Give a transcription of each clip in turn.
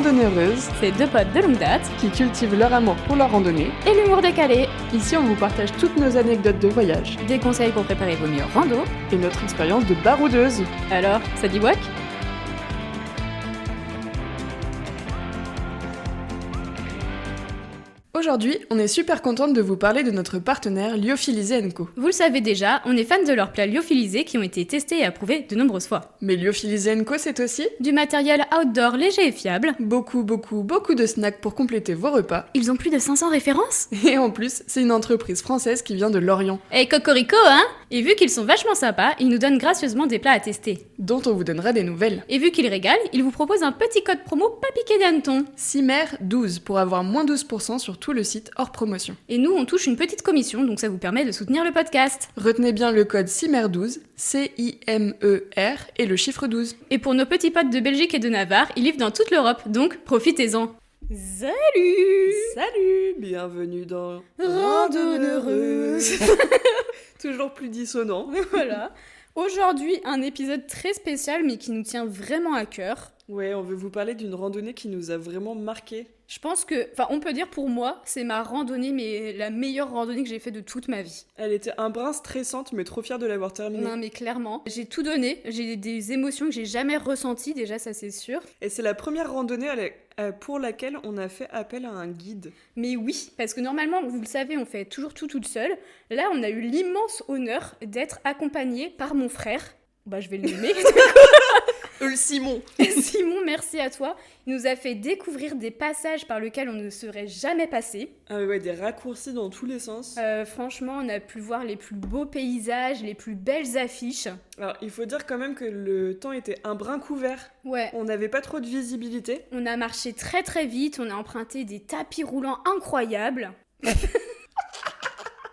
Randonnée Heureuse, C'est deux potes de longue date qui cultivent leur amour pour la randonnée. et l'humour décalé. Ici, on vous partage toutes nos anecdotes de voyage Des conseils pour préparer vos meilleurs randos. et notre expérience de baroudeuse. Alors, ça dit whack? Aujourd'hui, on est super contente de vous parler de notre partenaire Lyophilisé & Co. Vous le savez déjà, on est fan de leurs plats lyophilisés qui ont été testés et approuvés de nombreuses fois. Mais Lyophilisé & Co, c'est aussi Du matériel outdoor léger et fiable. beaucoup de snacks pour compléter vos repas. Ils ont plus de 500 références. Et en plus, c'est une entreprise française qui vient de Lorient, Et cocorico, hein? Et vu qu'ils sont vachement sympas, ils nous donnent gracieusement des plats à tester. dont on vous donnera des nouvelles. Et vu qu'ils régalent, ils vous proposent un petit code promo pas piqué d'hanneton. CIMER12 pour avoir moins 12% sur tout le site hors promotion. Et nous, on touche une petite commission, donc ça vous permet de soutenir le podcast. Retenez bien le code CIMER12, C-I-M-E-R et le chiffre 12. Et pour nos petits potes de Belgique et de Navarre, ils livrent dans toute l'Europe, donc profitez-en. Salut! Salut, bienvenue dans Randonnée Heureuse. Toujours plus dissonant. Voilà. Aujourd'hui, un épisode très spécial, mais qui nous tient vraiment à cœur. Ouais, on veut vous parler d'une randonnée qui nous a vraiment marqué. Je pense que, on peut dire pour moi, c'est ma randonnée, mais la meilleure randonnée que j'ai faite de toute ma vie. Elle était un brin stressante, mais trop fière de l'avoir terminée. Non, mais clairement, j'ai tout donné. J'ai des émotions que j'ai jamais ressenties, déjà, ça c'est sûr. Et c'est la première randonnée pour laquelle on a fait appel à un guide. Mais oui, parce que normalement, vous le savez, on fait toujours tout toute seule. Là, on a eu l'immense honneur d'être accompagné par mon frère. Bah, je vais le nommer. Simon. Simon, merci à toi. Il nous a fait découvrir des passages par lesquels on ne serait jamais passé. Ah ouais, des raccourcis dans tous les sens. Franchement, on a pu voir les plus beaux paysages, les plus belles affiches. Alors, il faut dire quand même que le temps était un brin couvert. Ouais. On n'avait pas trop de visibilité. On a marché très très vite, on a emprunté des tapis roulants incroyables.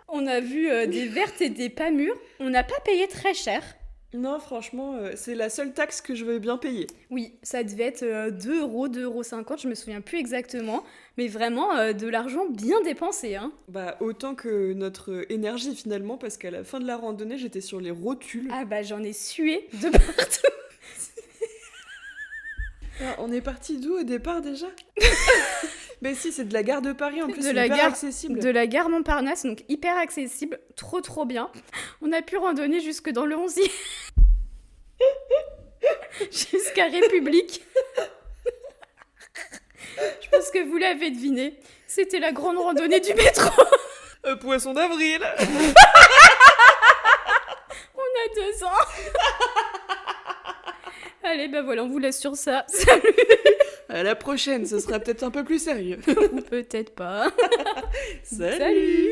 On a vu des vertes et des pas mûres. On n'a pas payé très cher. Non, franchement, c'est la seule taxe que je vais bien payer. Oui, ça devait être 2 €, 2,50 €, je me souviens plus exactement. Mais vraiment, de l'argent bien dépensé, hein. Bah, autant que notre énergie finalement, parce qu'à la fin de la randonnée, j'étais sur les rotules. Ah bah j'en ai sué de partout. Alors, on est parti d'où au départ déjà? Mais si, c'est de la gare de Paris en plus, De c'est la hyper gare- accessible. De la gare Montparnasse, donc hyper accessible, trop bien. On a pu randonner jusque dans le 11e. Jusqu'à République. Je pense que vous l'avez deviné. C'était la grande randonnée du métro. Poisson d'avril. On a 2 ans. Allez, bah voilà, on vous laisse sur ça. Salut. À la prochaine, ce sera peut-être un peu plus sérieux. Ou peut-être pas. Salut.